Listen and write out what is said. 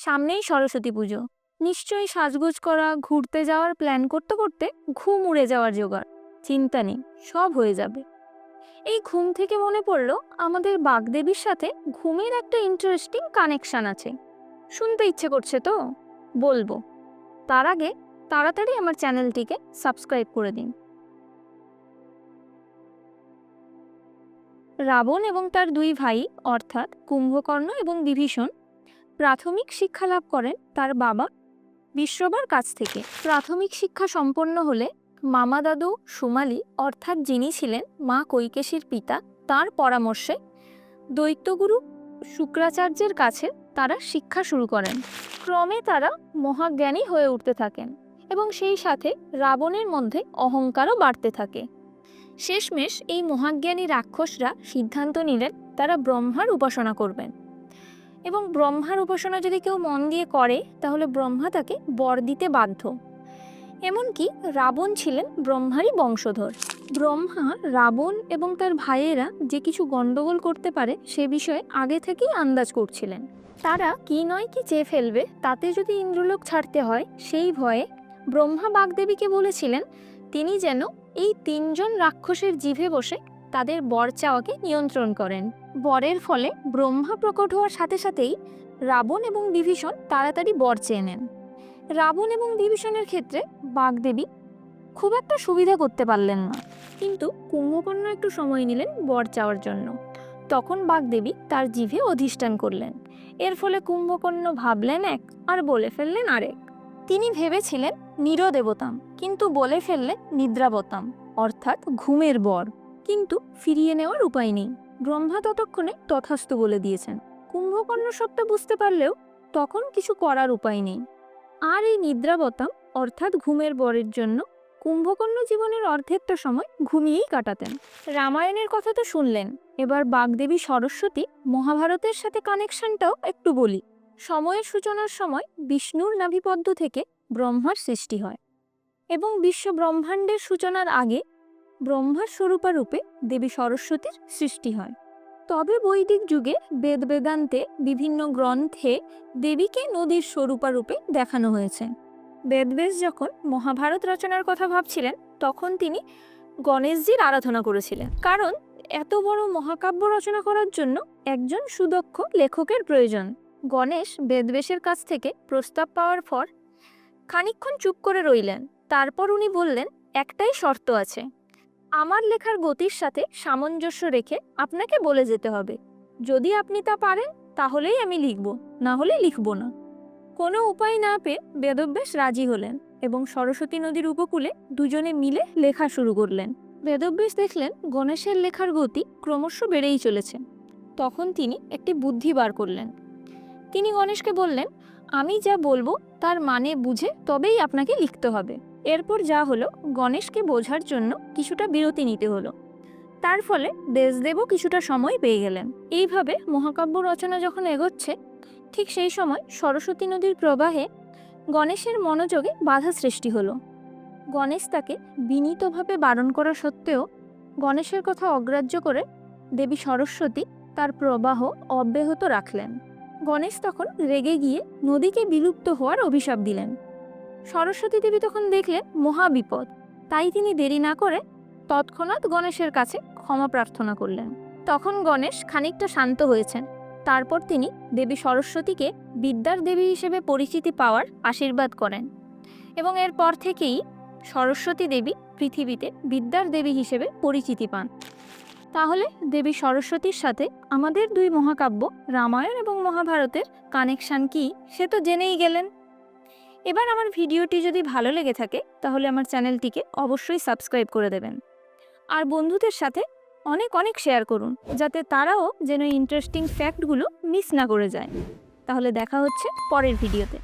সামনেই সরস্বতী পুজো, নিশ্চয়ই সাজগোজ করা, ঘুরতে যাওয়ার প্ল্যান করতে করতে ঘুম উড়ে যাওয়ার জোগাড়। চিন্তা নেই, সব হয়ে যাবে। এই ঘুম থেকে মনে পড়লো আমাদের বাগদেবীর সাথে ঘুমের একটা ইন্টারেস্টিং কানেকশন আছে। শুনতে ইচ্ছে করছে তো বলবো। তার আগে তাড়াতাড়ি আমার চ্যানেলটিকে সাবস্ক্রাইব করে দিন। রাবণ এবং তার দুই ভাই অর্থাৎ কুম্ভকর্ণ এবং বিভীষণ প্রাথমিক শিক্ষা লাভ করেন তার বাবা বিশ্ববার কাছ থেকে। প্রাথমিক শিক্ষা সম্পন্ন হলে মামা দাদু সুমালি অর্থাৎ যিনি ছিলেন মা কৈকেশীর পিতা, তার পরামর্শে দৈত্যগুরু শুক্রাচার্যের কাছে তারা শিক্ষা শুরু করেন। ক্রমে তারা মহাজ্ঞানী হয়ে উঠতে থাকেন এবং সেই সাথে রাবণের মধ্যে অহংকারও বাড়তে থাকে। শেষমেশ এই মহাজ্ঞানী রাক্ষসরা সিদ্ধান্ত নিলেন তারা ব্রহ্মার উপাসনা করবেন এবং ব্রহ্মার উপাসনা যদি কেউ মন দিয়ে করে তাহলে ব্রহ্মা তাকে বর দিতে বাধ্য। এমনকি রাবণ ছিলেন ব্রহ্মারই বংশধর। ব্রহ্মা রাবণ এবং তার ভাইয়েরা যে কিছু গণ্ডগোল করতে পারে সে বিষয়ে আগে থেকেই আন্দাজ করছিলেন। তারা কি নয় কি চেয়ে ফেলবে, তাতে যদি ইন্দ্রলোক ছাড়তে হয় সেই ভয়ে ব্রহ্মা বাগদেবীকে বলেছিলেন তিনি যেন এই তিনজন রাক্ষসের জিভে বসে তাদের বর চাওয়াকে নিয়ন্ত্রণ করেন। বরের ফলে ব্রহ্মা প্রকট হওয়ার সাথে সাথেই রাবণ এবং বিভীষণ তাড়াতাড়ি বর চেয়ে নেন। রাবণ এবং বিভীষণের ক্ষেত্রে বাগদেবী খুব একটা সুবিধা করতে পারলেন না, কিন্তু কুম্ভকর্ণ একটু সময় নিলেন বর চাওয়ার জন্য। তখন বাগদেবী তার জিভে অধিষ্ঠান করলেন। এর ফলে কুম্ভকর্ণ ভাবলেন এক আর বলে ফেললেন আরেক। তিনি ভেবেছিলেন নিরদেবতাম, কিন্তু বলে ফেললেন নিদ্রাবতাম অর্থাৎ ঘুমের বর। কিন্তু ফিরিয়ে নেওয়ার উপায় নেই। ব্রহ্মা ততক্ষণে তথাস্তু বলে দিয়েছেন। কুম্ভকর্ণ সবটা বুঝতে পারলেও তখন কিছু করার উপায় নেই। আর এই নিদ্রাবতাম অর্থাৎ ঘুমের বরের জন্য কুম্ভকর্ণ জীবনের অর্ধেকটা সময় ঘুমিয়েই কাটাতেন। রামায়ণের কথা তো শুনলেন, এবার বাগদেবী সরস্বতী মহাভারতের সাথে কানেকশনটাও একটু বলি। সময়ের সূচনার সময় বিষ্ণুর নাভিপদ্ম থেকে ব্রহ্মার সৃষ্টি হয় এবং বিশ্ব ব্রহ্মাণ্ডের সূচনার আগে ব্রহ্মার স্বরূপা রূপে দেবী সরস্বতীর সৃষ্টি হয়। তবে বৈদিক যুগে বেদ বেদান্তে বিভিন্ন গ্রন্থে দেবীকে নদীর স্বরূপা রূপে দেখানো হয়েছে। বেদব্যাস যখন মহাভারত রচনার কথা ভাবছিলেন তখন তিনি গণেশজির আরাধনা করেছিলেন, কারণ এত বড় মহাকাব্য রচনা করার জন্য একজন সুদক্ষ লেখকের প্রয়োজন। গণেশ বেদব্যাসের কাছ থেকে প্রস্তাব পাওয়ার পর খানিকক্ষণ চুপ করে রইলেন। তারপর উনি বললেন, একটাই শর্ত আছে, আমার লেখার গতির সাথে সামঞ্জস্য রেখে আপনাকে বলে যেতে হবে। যদি আপনি তা পারেন তাহলেই আমি লিখব, না হলে লিখব না। কোনো উপায় না পেয়ে বেদব্যাস রাজি হলেন এবং সরস্বতী নদীর উপকূলে দুজনে মিলে লেখা শুরু করলেন। বেদব্যাস দেখলেন গণেশের লেখার গতি ক্রমশ বেড়েই চলেছে। তখন তিনি একটি বুদ্ধি বার করলেন। তিনি গণেশকে বললেন, আমি যা বলবো তার মানে বুঝে তবেই আপনাকে লিখতে হবে। এরপর যা হলো, গণেশকে বোঝার জন্য কিছুটা বিরতি নিতে হলো। তার ফলে ব্যাসদেবও কিছুটা সময় পেয়ে গেলেন। এইভাবে মহাকাব্য রচনা যখন এগোচ্ছে, ঠিক সেই সময় সরস্বতী নদীর প্রবাহে গণেশের মনোযোগে বাধা সৃষ্টি হলো। গণেশ তাকে বিনীতভাবে বারণ করা সত্ত্বেও গণেশের কথা অগ্রাহ্য করে দেবী সরস্বতী তার প্রবাহ অব্যাহত রাখলেন। গণেশ তখন রেগে গিয়ে নদীকে বিলুপ্ত হওয়ার অভিশাপ দিলেন। সরস্বতী দেবী তখন দেখলেন মহাবিপদ, তাই তিনি দেরি না করে তৎক্ষণাৎ গণেশের কাছে ক্ষমা প্রার্থনা করলেন। তখন গণেশ খানিকটা শান্ত হয়েছেন। তারপর তিনি দেবী সরস্বতীকে বিদ্যার দেবী হিসেবে পরিচিতি পাওয়ার আশীর্বাদ করেন এবং এরপর থেকেই সরস্বতী দেবী পৃথিবীতে বিদ্যার দেবী হিসেবে পরিচিতি পান। তাহলে দেবী সরস্বতীর সাথে আমাদের দুই মহাকাব্য রামায়ণ এবং মহাভারতের কানেকশান কি সে তো জেনেই গেলেন। এবার আমার ভিডিওটি যদি ভালো লেগে থাকে তাহলে আমার চ্যানেলটিকে অবশ্যই সাবস্ক্রাইব করে দেবেন আর বন্ধুদের সাথে অনেক অনেক শেয়ার করুন, যাতে তারাও যেন ইন্টারেস্টিং ফ্যাক্টগুলো মিস না করে যায়। তাহলে দেখা হচ্ছে পরের ভিডিওতে।